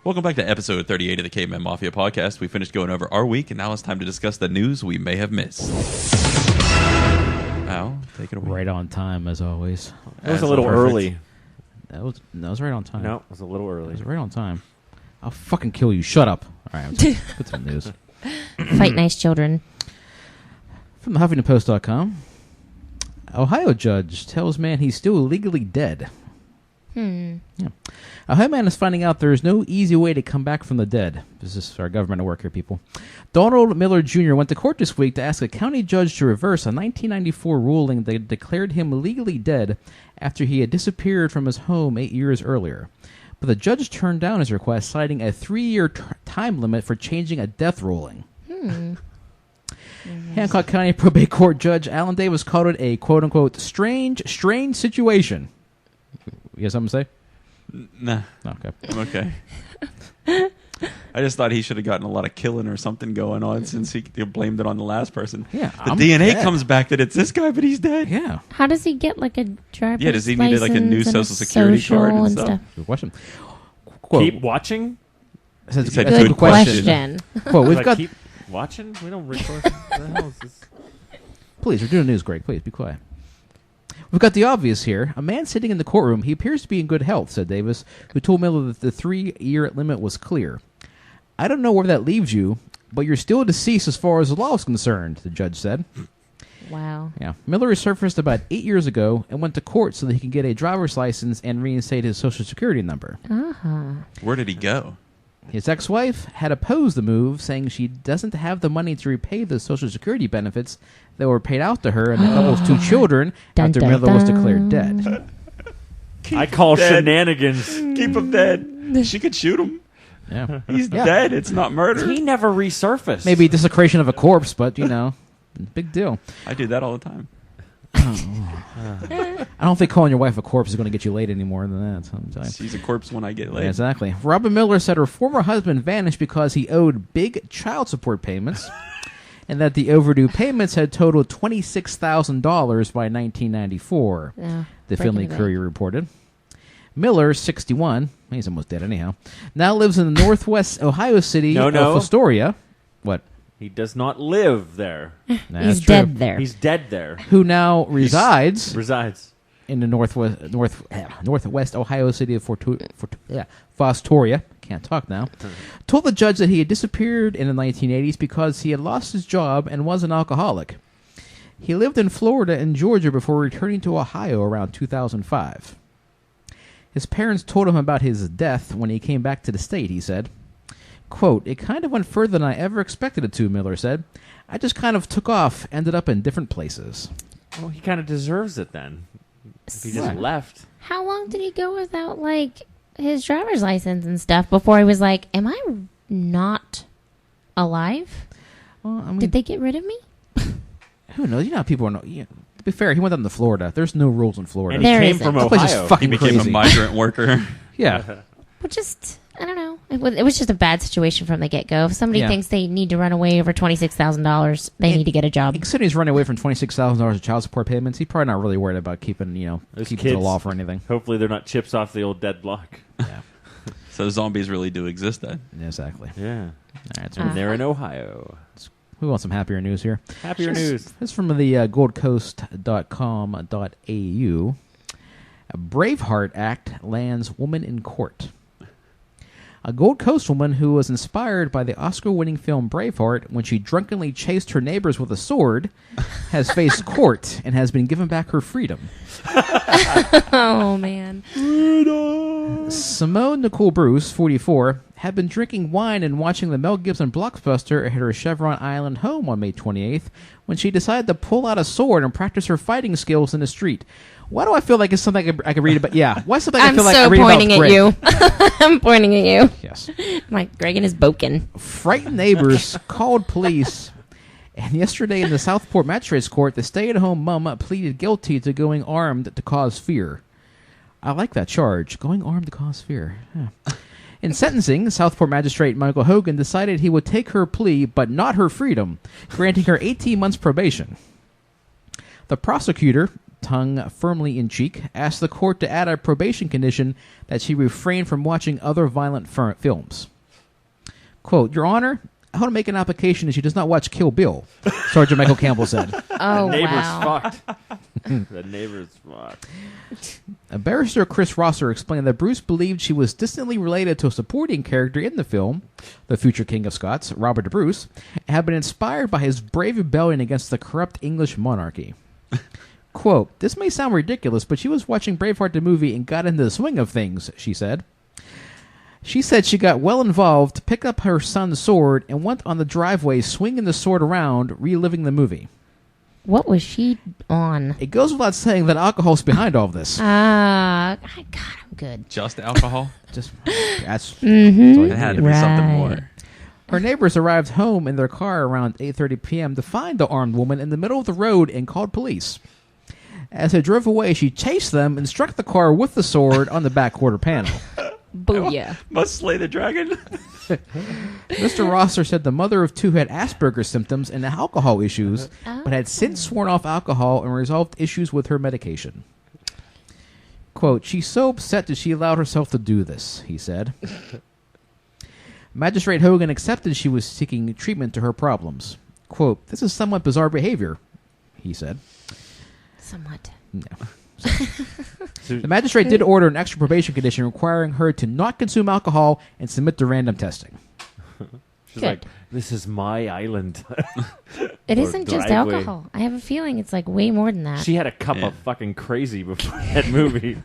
Welcome back to episode 38 of the Caveman Mafia podcast. We finished going over our week, and now it's time to discuss the news we may have missed. Al, take it away. Right on time, as always. It was That's a little perfect. early. That was right on time. No, it was a little It early. was right on time. I'll fucking kill you. Shut up. All right, put some news. Fight nice children. From the HuffingtonPost.com. Ohio judge tells man he's still legally dead. Yeah. Ohio man is finding out there is no easy way to come back from the dead. This is our government at work here, people. Donald Miller Jr. went to court this week to ask a county judge to reverse a 1994 ruling that declared him legally dead after he had disappeared from his home 8 years earlier. But the judge turned down his request, citing a 3-year time limit for changing a death ruling. Hancock County Probate Court Judge Alan Davis called it a quote-unquote strange situation. You got something to say? Nah, Okay. I'm okay. I just thought he should have gotten a lot of killing or something going on since he blamed it on the last person. Yeah, the I'm DNA dead. comes back that it's this guy, but he's dead. Yeah. How does he get like a driver's Yeah, does he need, like, a new license and a social security card and social stuff? Good question. Quote, Keep watching. says, He said that's a good Good question. Quote, we've Like, got... keep watching. We don't record. What the hell is this? Please, we're doing news, Greg. Please, be quiet. We've got the obvious here. A man sitting in the courtroom. He appears to be in good health, said Davis, who told Miller that the 3-year limit was clear. I don't know where that leaves you, but you're still deceased as far as the law is concerned, the judge said. Wow. Yeah. Miller resurfaced about 8 years ago and went to court so that he can get a driver's license and reinstate his social security number. Where did he go? His ex-wife had opposed the move, saying she doesn't have the money to repay the social security benefits that were paid out to her and the couple's 2 children Dun, after dun, Miller was dun. declared dead. I call dead. shenanigans. Keep him dead. She could shoot him. Yeah. He's dead. It's not murder. He never resurfaced. Maybe desecration of a corpse, but, you know, big deal. I do that all the time. I don't think calling your wife a corpse is going to get you laid any more than that. Sometimes. She's a corpse when I get laid. Yeah, exactly. Robin Miller said her former husband vanished because he owed big child support payments and that the overdue payments had totaled $26,000 by 1994, Yeah, the breaking Finley the bank. Courier reported. Miller, 61, he's almost dead anyhow, now lives in the northwest Ohio city No. of Astoria. What? He does not live there. That's He's true. dead there. He's dead there. Who now resides Resides. in the northwest Ohio city of Fostoria. Can't talk now. Told the judge that he had disappeared in the 1980s because he had lost his job and was an alcoholic. He lived in Florida and Georgia before returning to Ohio around 2005. His parents told him about his death when he came back to the state, he said. Quote, it kind of went further than I ever expected it to, Miller said. I just kind of took off, ended up in different places. Well, he kind of deserves it then. If he just Right. left. How long did he go without like his driver's license and stuff before he was like, "Am I not alive? Well, I mean, Did they get rid of me? who knows? You know how people are. To be fair, he went down to Florida. There's no rules in Florida. And he There came isn't. from That place is Ohio. fucking He became crazy. a migrant worker. Yeah. Well, just, I don't know. It was just a bad situation from the get-go. If somebody Yeah. thinks they need to run away over $26,000, they need to get a job. Considering he's running away from $26,000 of child support payments, he's probably not really worried about keeping Those keeping to the kids. law for anything. Hopefully they're not chips off the old dead block. Yeah. So zombies really do exist then. Exactly. Yeah. All right, so And they're in Ohio. we want some happier news here. Happier news. This is from the goldcoast.com.au. A Braveheart Act lands woman in court. A Gold Coast woman who was inspired by the Oscar-winning film Braveheart when she drunkenly chased her neighbors with a sword has faced court and has been given back her freedom. Oh, man. Simone Nicole Bruce, 44, had been drinking wine and watching the Mel Gibson blockbuster at her Chevron Island home on May 28th when she decided to pull out a sword and practice her fighting skills in the street. Why do I feel like it's something I could read about? Yeah, why something I I'm feel like I so read about pointing at Greg? you. I'm pointing at you. Yes. I'm like, Greg and his boken. Frightened neighbors called police, and yesterday in the Southport Magistrates Court, the stay-at-home mom pleaded guilty to going armed to cause fear. I like that charge, going armed to cause fear. Yeah. In sentencing, Southport Magistrate Michael Hogan decided he would take her plea, but not her freedom, granting her 18 months probation. The prosecutor, tongue firmly in cheek, asked the court to add a probation condition that she refrain from watching other violent films. Quote, Your Honor, I want to make an application that she does not watch Kill Bill, Sergeant Michael Campbell said. Oh, The neighbor's wow. fucked. The neighbor's fucked. A barrister Chris Rosser explained that Bruce believed she was distantly related to a supporting character in the film, the future King of Scots, Robert de Bruce, and had been inspired by his brave rebellion against the corrupt English monarchy. Quote, This may sound ridiculous, but she was watching Braveheart the movie and got into the swing of things, she said. She said she got well involved, picked up her son's sword, and went on the driveway swinging the sword around, reliving the movie. What was she on? It goes without saying that alcohol's behind all of this. God, I'm good. Just alcohol? Just that's It had to be something Right. more. Her neighbors arrived home in their car around 8:30 p.m. to find the armed woman in the middle of the road and called police. As they drove away, she chased them and struck the car with the sword on the back quarter panel. Booyah. Must slay the dragon. Mr. Rosser said the mother of two had Asperger's symptoms and alcohol issues, but had since sworn off alcohol and resolved issues with her medication. Quote, She's so upset that she allowed herself to do this, he said. Magistrate Hogan accepted she was seeking treatment to her problems. Quote, This is somewhat bizarre behavior, he said. Somewhat. No. The magistrate did order an extra probation condition requiring her to not consume alcohol and submit to random testing. She's Good. like, this is my island. It Or isn't just driveway. alcohol. I have a feeling it's like way more than that. She had a cup Yeah. of fucking crazy before that movie.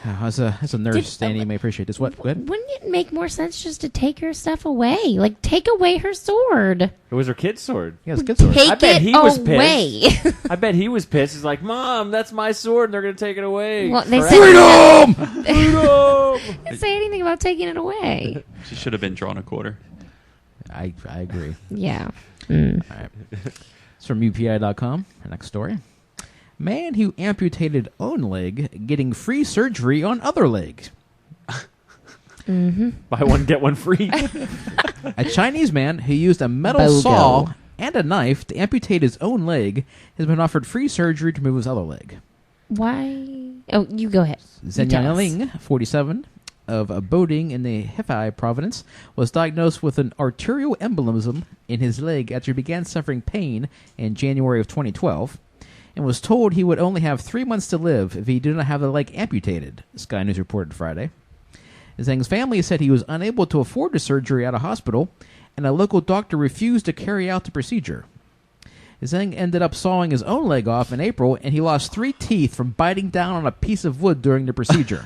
As a nurse, Danny, you may appreciate this. What? Go ahead. Wouldn't it make more sense just to take her stuff away? Like, take away her sword. It was her kid's sword. Yeah, it's good sword. Take I bet it he was away. I bet he was pissed. He's like, Mom, that's my sword, and they're going to take it away. Well, they Forever." said Freedom! didn't say anything about taking it away. She should have been drawn a quarter. I agree. Yeah. All right. It's from UPI.com. Our next story. Man who amputated own leg getting free surgery on other leg. Buy one, get one free. A Chinese man who used a metal Bogo. saw and a knife to amputate his own leg has been offered free surgery to remove his other leg. Why? Oh, you go ahead. Zhen You tell us. Ling, 47, of Boding in the Hefei province, was diagnosed with an arterial embolism in his leg after he began suffering pain in January of 2012, and was told he would only have 3 months to live if he did not have the leg amputated, Sky News reported Friday. Zhang's family said he was unable to afford the surgery at a hospital, and a local doctor refused to carry out the procedure. Zhang ended up sawing his own leg off in April, and he lost 3 teeth from biting down on a piece of wood during the procedure.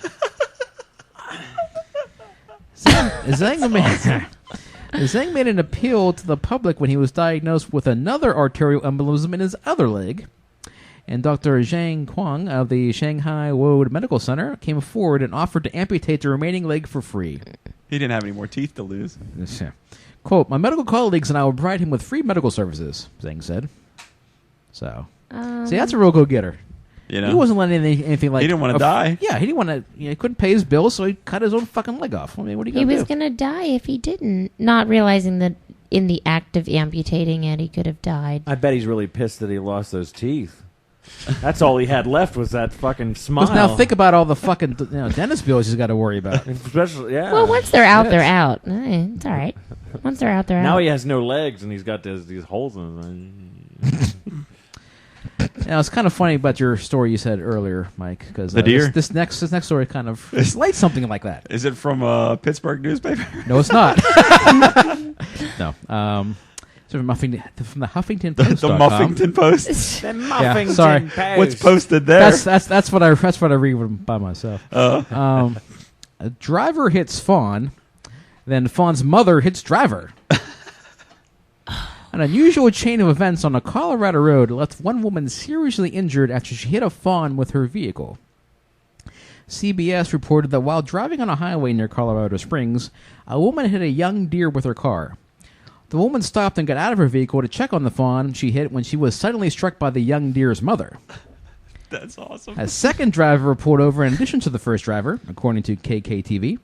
Zhang made an appeal to the public when he was diagnosed with another arterial embolism in his other leg. And Dr. Zhang Huang of the Shanghai Woad Medical Center came forward and offered to amputate the remaining leg for free. He didn't have any more teeth to lose. Quote, my medical colleagues and I will provide him with free medical services, Zhang said. So, see, that's a real go-getter. You know? He wasn't letting anything like... He didn't want to die. Yeah, he didn't want to... he couldn't pay his bills, so he cut his own fucking leg off. I mean, what are you going to do? He was going to die if he didn't. Not realizing that in the act of amputating it, he could have died. I bet he's really pissed that he lost those teeth. That's all he had left was that fucking smile. But now think about all the fucking dentist bills he's got to worry about. Especially, yeah. Well, once they're out, they're out. It's all right. Once they're out, they're out. Now he has no legs and he's got these holes in him. Now, it's kind of funny about your story you said earlier, Mike, because The deer? This next story kind of relates something like that. Is it from a Pittsburgh newspaper? No, it's not. No. So from the Huffington Post. The Muffington Post. The Muffington sorry. Post. What's posted there? That's what I read by myself. A driver hits fawn, then fawn's mother hits driver. An unusual chain of events on a Colorado road left one woman seriously injured after she hit a fawn with her vehicle. CBS reported that while driving on a highway near Colorado Springs, a woman hit a young deer with her car. The woman stopped and got out of her vehicle to check on the fawn she hit when she was suddenly struck by the young deer's mother. That's awesome. A second driver pulled over in addition to the first driver, according to KKTV.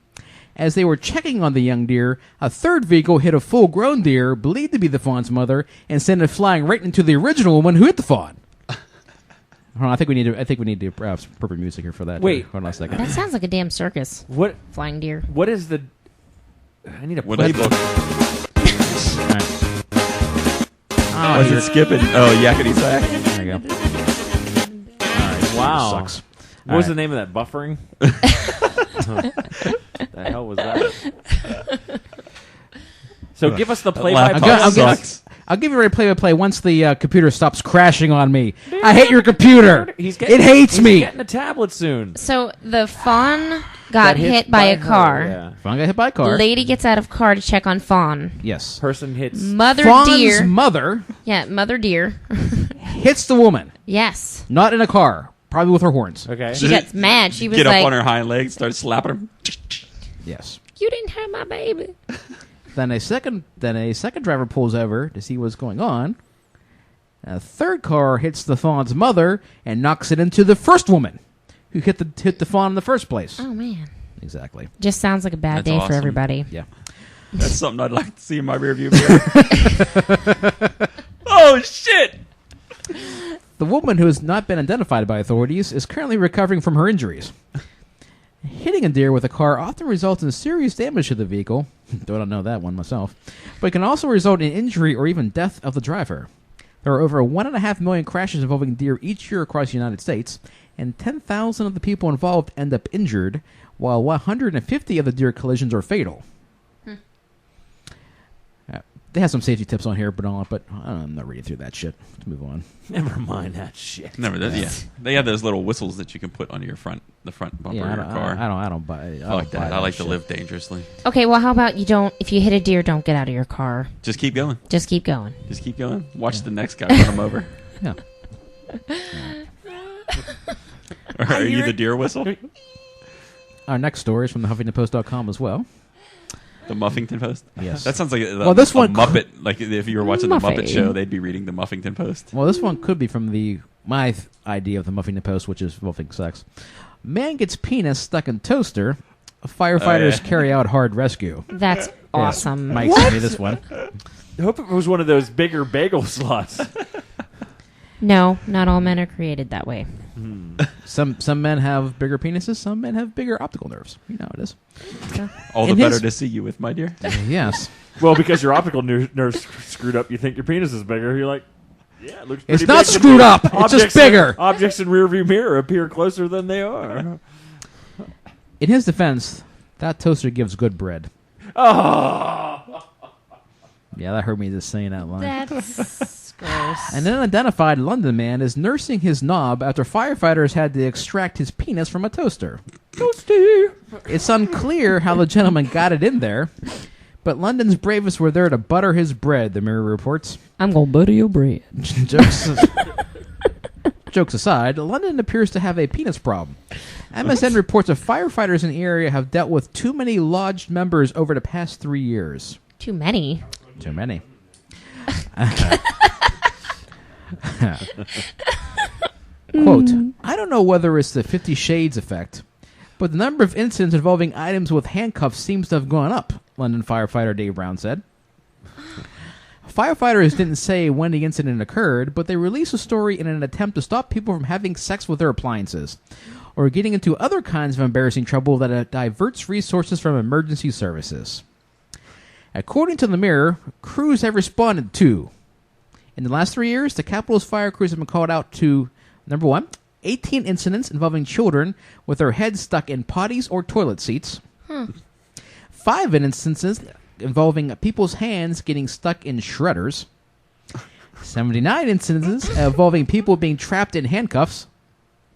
As they were checking on the young deer, a third vehicle hit a full-grown deer, believed to be the fawn's mother, and sent it flying right into the original woman who hit the fawn. Hold on, I think we need to perhaps proper music here for that. Wait, hold on a second. That sounds like a damn circus. What? Flying deer. What is the? I need a What is playbook. Oh, Was it skipping? Oh, yakety sack. there you go. All right, Wow. sucks. What was All the name of that? Buffering. The hell was that? So give us the laptop play-by-play. I'll give you a play-by-play once the computer stops crashing on me. I hate your computer. He's It hates me. He's getting a tablet soon. So the fawn got Got hit by a her, car. yeah. Fawn got hit by a car. Lady gets out of car to check on fawn. Yes. Person hits. Mother Fawn's deer. mother Mother deer. hits the woman, Yes. not in a car, probably with her horns. Okay. She gets mad. She was Get like, up on her hind legs, start slapping her. Yes. "You didn't hurt my baby." Then a second driver pulls over to see what's going on. A third car hits the fawn's mother and knocks it into the first woman who hit the fawn in the first place. Oh man. Exactly. Just sounds like a bad That's day awesome. for everybody. Yeah. That's something I'd like to see in my rearview mirror. Oh, shit! The woman, who has not been identified by authorities, is currently recovering from her injuries. Hitting a deer with a car often results in serious damage to the vehicle. Don't know that one myself. But it can also result in injury or even death of the driver. There are over 1.5 million crashes involving deer each year across the United States, and 10,000 of the people involved end up injured, while 150 of the deer collisions are fatal. They have some safety tips on here, but I'm not reading through that shit. Let's move on. Never mind that shit. Never did. Yeah, they have those little whistles that you can put on the front bumper of your car. I don't buy. I like that. I like to live dangerously. Okay, well, how about if you hit a deer, don't get out of your car. Just keep going. Just keep going. Just keep going. Watch the next guy run him over. Yeah. Or are you the deer whistle? Our next story is from the HuffingtonPost.com as well. The Muffington Post? Yes. That sounds like this a one Muppet. Like if you were watching the Muppet Muffy. Show, they'd be reading the Muffington Post. Well, this one could be from my idea of the Muffington Post, which is wolfing sex. Man gets penis stuck in toaster. Firefighters carry out hard rescue. That's awesome. Mike sent me this one. I hope it was one of those bigger bagel slots. No, not all men are created that way. Some men have bigger penises. Some men have bigger optical nerves. You know how it is. All the In better his- to see you with, my dear. Yes. Well, because your optical nerves screwed up, you think your penis is bigger. You're like, yeah, it looks pretty It's not big to screwed me. up. It's just Objects bigger. Objects in rearview mirror appear closer than they are. In his defense, that toaster gives good bread. Oh, Yeah, that hurt me just saying that line. That's gross. An unidentified London man is nursing his knob after firefighters had to extract his penis from a toaster. toasty. It's unclear how the gentleman got it in there, but London's bravest were there to butter his bread, the Mirror reports. I'm gonna butter your bread. Jokes jokes aside, London appears to have a penis problem. MSN reports that firefighters in the area have dealt with too many lodged members over the past 3 years. Too many. Too many. Quote, I don't know whether it's the 50 Shades effect, but the number of incidents involving items with handcuffs seems to have gone up, London firefighter Dave Brown said. Firefighters didn't say when the incident occurred, but they released a story in an attempt to stop people from having sex with their appliances, or getting into other kinds of embarrassing trouble that diverts resources from emergency services. According to the Mirror, crews have responded to, in the last 3 years, the capital's fire crews have been called out to, number 1, 18 incidents involving children with their heads stuck in potties or toilet seats. 5 instances involving people's hands getting stuck in shredders. 79 instances involving people being trapped in handcuffs.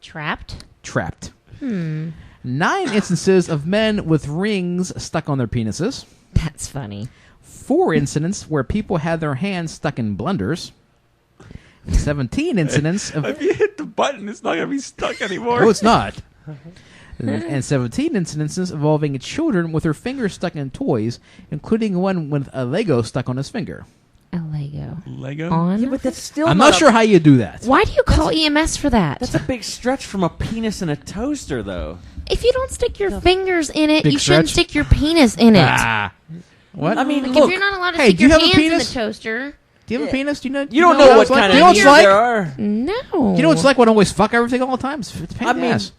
Trapped? Trapped. 9 instances of men with rings stuck on their penises. That's funny. 4 incidents where people had their hands stuck in blenders. 17 incidents of... If you hit the button, it's not going to be stuck anymore. No, it's not. And 17 incidences involving children with their fingers stuck in toys, including one with a Lego stuck on his finger. A Lego. Lego? On? Yeah, but that's still I'm not sure how you do that. Why do you call EMS for that? That's a big stretch from a penis in a toaster, though. If you don't stick your fingers in it, Big you shouldn't stretch? stick your penis in it. Ah. What? I mean, Like, look, if you're not allowed to hey, stick do you your have a hands in the penis? toaster, Do you have a penis? Do you know? you don't know what what it's like? kind Do of you know what it's needles like? there are. no. You know what it's like when I always fuck everything all the time? It's a pain I in the mean, ass.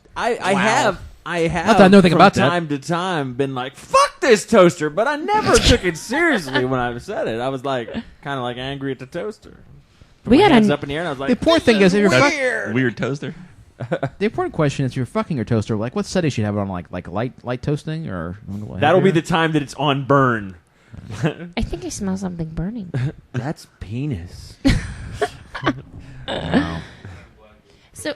I have Not that I know anything from about that. time to time been like, fuck this toaster, but I never took it seriously when I said it. I was like, kind of like angry at the toaster. Put We my had hands a- up in the air and I was like, The important thing is, if you're That's weird toaster. the important question is, if you're fucking your toaster, like what setting should you have it on, like light toasting, or that'll be the time that it's on burn. I think I smell something burning. That's penis. Wow. So,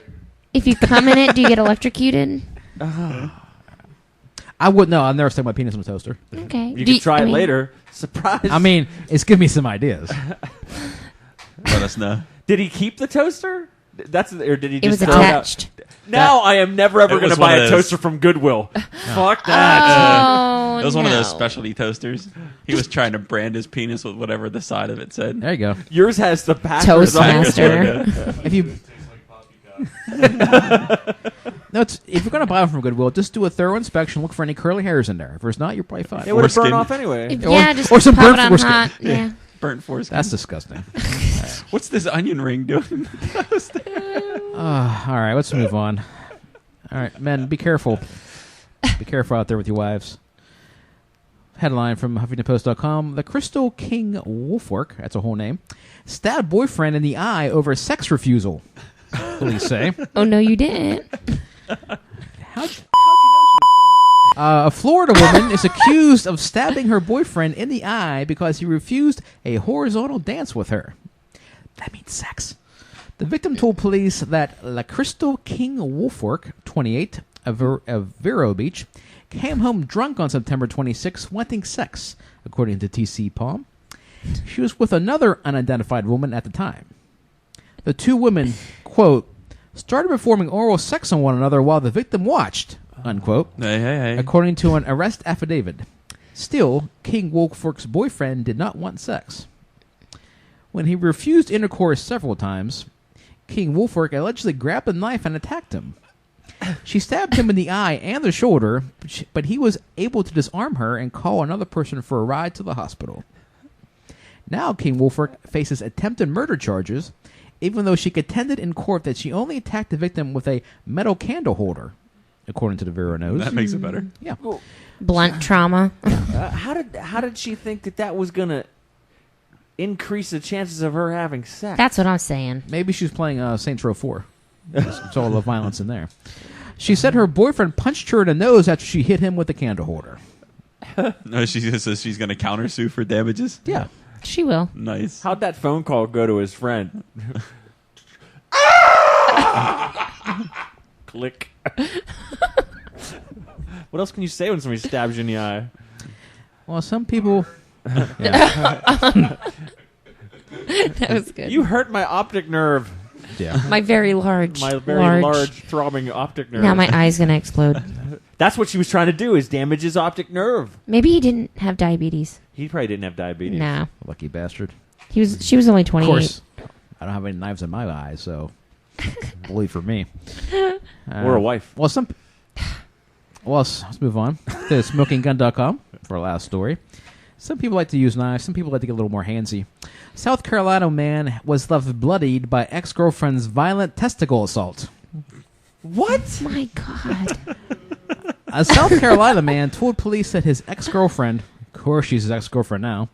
if you come in it, do you get electrocuted? I wouldn't know. I've never stuck my penis in a toaster. Okay. You Do can try I it mean, later. Surprise. I mean, it's giving me some ideas. Let us know. did he keep the toaster? Or did he It just was throw it out? attached. Now I am never ever It going was to buy one a of those- toaster from Goodwill. Fuck that. Oh, It was one of those no. specialty toasters. He was trying to brand his penis with whatever the side of it said. There you go. Yours has the Packers on it. Toastmaster. If you no, if you're gonna buy one from Goodwill, just do a thorough inspection. Look for any curly hairs in there. If there's not, you're probably fine. It would have skin. burned off anyway. Yeah, just or some pop burnt it on foreskin. hot. Yeah. Burnt foreskin. That's disgusting. What's this onion ring doing? All right, let's move on. All right, men, be careful. Be careful out there with your wives. Headline from HuffingtonPost.com: The Crystal King Wolfwork, that's a whole name, stabbed boyfriend in the eye over sex refusal. Police say. Oh, no, you didn't. A Florida woman is accused of stabbing her boyfriend in the eye because he refused a horizontal dance with her. That means sex. The victim told police that La Crystal King Wolfwork, 28, of Vero Beach, came home drunk on September 26, wanting sex, according to TC Palm. She was with another unidentified woman at the time. The two women, quote, started performing oral sex on one another while the victim watched, unquote, Hey. according to an arrest affidavit. Still, King Wolfwork's boyfriend did not want sex. When he refused intercourse several times, King Wolfwork allegedly grabbed a knife and attacked him. She stabbed him in the eye and the shoulder, but he was able to disarm her and call another person for a ride to the hospital. Now King Wolfwork faces attempted murder charges, even though she contended in court that she only attacked the victim with a metal candle holder, according to the Vero News. That makes it better. Yeah. Blunt trauma. How did she think that was going to increase the chances of her having sex? That's what I'm saying. Maybe she was playing Saints Row 4. It's all the violence in there. She said her boyfriend punched her in the nose after she hit him with the candle holder. No, she says she's going to countersue for damages. Yeah. She will. Nice. How'd that phone call go to his friend? Click. What else can you say when somebody stabs you in the eye? Well, some people... That was good. You hurt my optic nerve. Yeah. My very large. My very large throbbing optic nerve. Now my eye's going to explode. That's what she was trying to do, is damage his optic nerve. Maybe he didn't have diabetes. He probably didn't have diabetes. Nah. Lucky bastard. She was only 28. Of course, I don't have any knives in my eyes, so bully for me. Or a wife. Well, let's move on to smokinggun.com for our last story. Some people like to use knives. Some people like to get a little more handsy. South Carolina man was left bloodied by ex-girlfriend's violent testicle assault. What? My God. A South Carolina man told police that his ex-girlfriend, of course she's his ex-girlfriend now,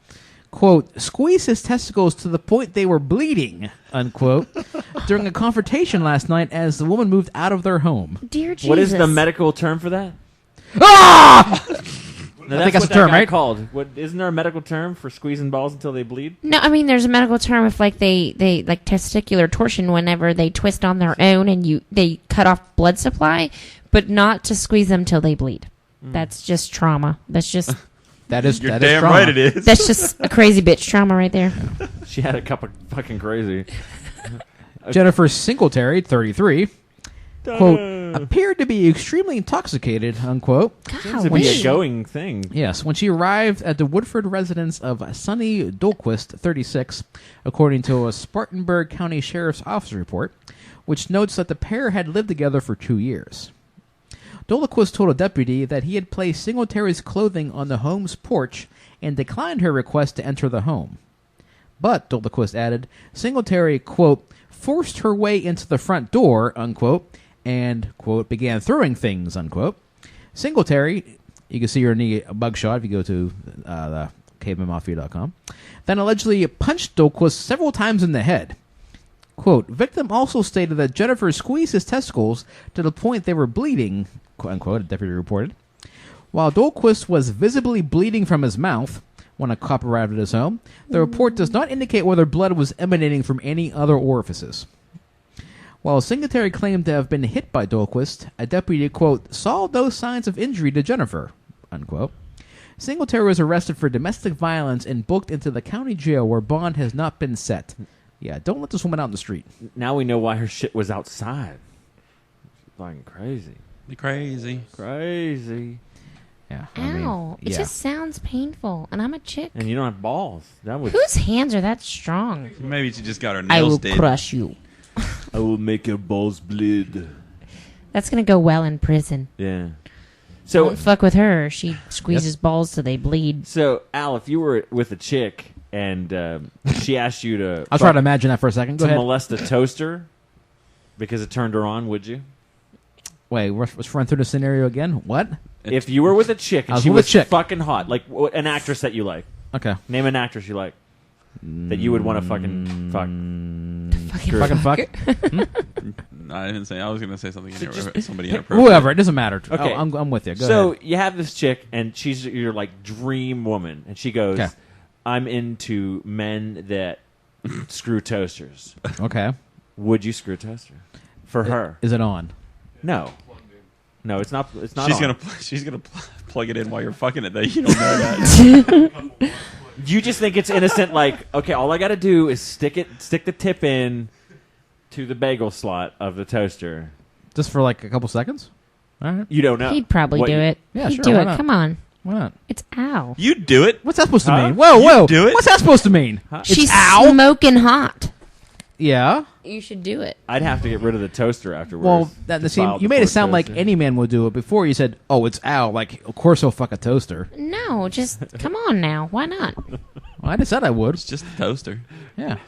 quote, squeezed his testicles to the point they were bleeding, unquote, during a confrontation last night as the woman moved out of their home. Dear Jesus. What is the medical term for that? Ah! No, I think that's what a term, that guy right? Called. What, isn't there a medical term for squeezing balls until they bleed? No, I mean, there's a medical term if like they like testicular torsion whenever they twist on their own and they cut off blood supply, but not to squeeze them till they bleed. That's just trauma. That's just That is You're that is damn trauma. right it is. that's just a crazy bitch trauma right there. She had a cup of fucking crazy. Jennifer Singletary, 33, quote, appeared to be extremely intoxicated, unquote. Seems to be a going thing. Yes, when she arrived at the Woodford residence of Sonny Dolquist, 36, according to a Spartanburg County Sheriff's Office report, which notes that the pair had lived together for 2 years. Dolquist told a deputy that he had placed Singletary's clothing on the home's porch and declined her request to enter the home. But, Dolquist added, Singletary, quote, forced her way into the front door, unquote, and, quote, began throwing things, unquote. Singletary, you can see her in the mugshot if you go to the cavemanmafia.com, then allegedly punched Dolquist several times in the head. Quote, victim also stated that Jennifer squeezed his testicles to the point they were bleeding, quote unquote, a deputy reported. While Dolquist was visibly bleeding from his mouth when a cop arrived at his home, the report does not indicate whether blood was emanating from any other orifices. While Singletary claimed to have been hit by Dolquist, a deputy, quote, saw no signs of injury to Jennifer, unquote. Singletary was arrested for domestic violence and booked into the county jail where bond has not been set. Yeah, don't let this woman out in the street. Now we know why her shit was outside. She's fucking crazy. Crazy. Crazy. Yeah. Ow. It yeah. just sounds painful. And I'm a chick. And you don't have balls. That would. Whose hands are that strong? Maybe she just got her I nails will did. crush you. I will make your balls bleed. That's going to go well in prison. Yeah. Don't fuck with her. She squeezes balls till they bleed. So, Al, if you were with a chick and she asked you to... I'll try to imagine that for a second. Go to ahead. molest a toaster because it turned her on, would you? Wait, let's run through the scenario again. What? If you were with a chick and I was she with a was chick. fucking hot, like an actress that you like. Okay. Name an actress you like that you would want to fucking fuck. Fucking fuck. No, I didn't say. I was going to say something somebody inappropriate. Whoever, it doesn't matter. Okay. Oh, I'm with you. Go So ahead. you have this chick, and she's your like dream woman, and she goes, Okay. "I'm into men that screw toasters." Okay. Would you screw a toaster for her? Is it on? No, no, it's not. It's not. She's on. gonna plug it in while you're fucking it. Though you don't know that. You just think it's innocent. Like, okay, all I got to do is stick the tip in to the bagel slot of the toaster. Just for like a couple seconds? All right. You don't know. He'd probably What do you- it. Yeah, He'd sure, do why it. not? Come on. Why not? It's Al. You do it. What's that supposed to Huh? mean? Whoa, You whoa. do it? What's that supposed to mean? She's Al? smoking hot. Yeah. You should do it. I'd have to get rid of the toaster afterwards. Well, that to see, file you made it before sound like toaster. any man would do it. Before you said, "Oh, it's Al." Like, of course he'll fuck a toaster. No, just come on now. Why not? Well, I just said I would. It's just a toaster. Yeah.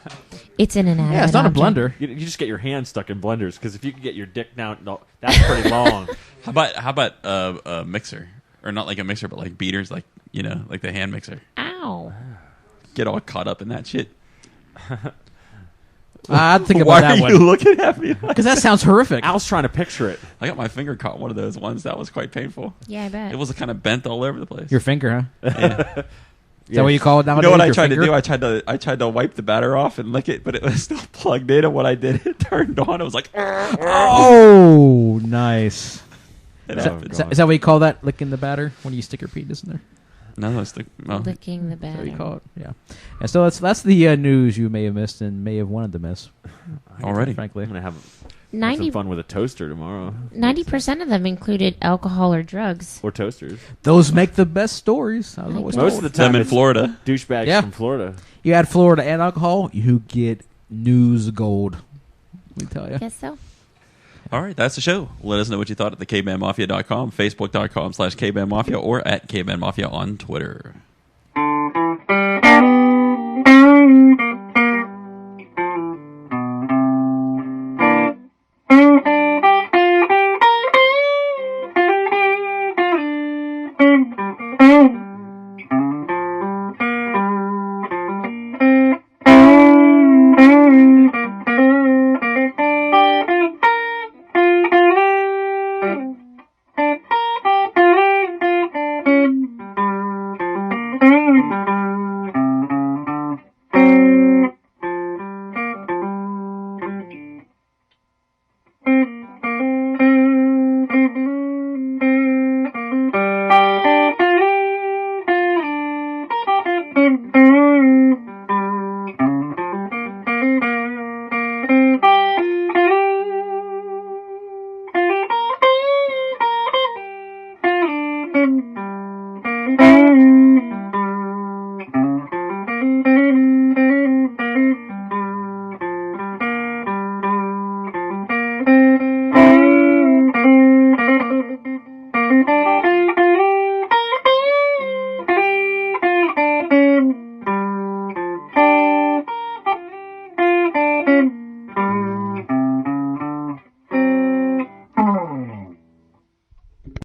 It's an inanimate Yeah, it's not a object. blender. You just get your hand stuck in blenders because if you could get your dick down, no, that's pretty long. How about a mixer, or not like a mixer, but like beaters, like like the hand mixer. Ow. Get all caught up in that shit. I'd think Why about are that you one looking at me? because that sounds horrific. Al's trying to picture it. I got my finger caught in one of those ones. That was quite painful. Yeah, I bet. It was kind of bent all over the place. Your finger, huh? Yeah. Is that what you call it You nowadays? know what I your tried finger? to do? I tried to wipe the batter off and lick it, but it was still plugged in. And when I did, it turned on. It was like, Oh, nice. it Is happened. that what you call that? Licking the batter when you stick your penis in there? No, it's the Licking the That's what batter. you call it. Yeah. And so that's the news you may have missed and may have wanted to miss. already. Frankly. I'm gonna have 90 some fun with a toaster tomorrow. 90% of them included alcohol or drugs. Or toasters. Those make the best stories. I was always Most told. of the time, Them in it's Florida. douchebags Yeah. from Florida. You add Florida and alcohol, you get news gold. Let me tell you. Guess so. All right, that's the show. Let us know what you thought at the cavemanmafia.com, facebook.com/cavemanmafia, or at cavemanmafia on Twitter.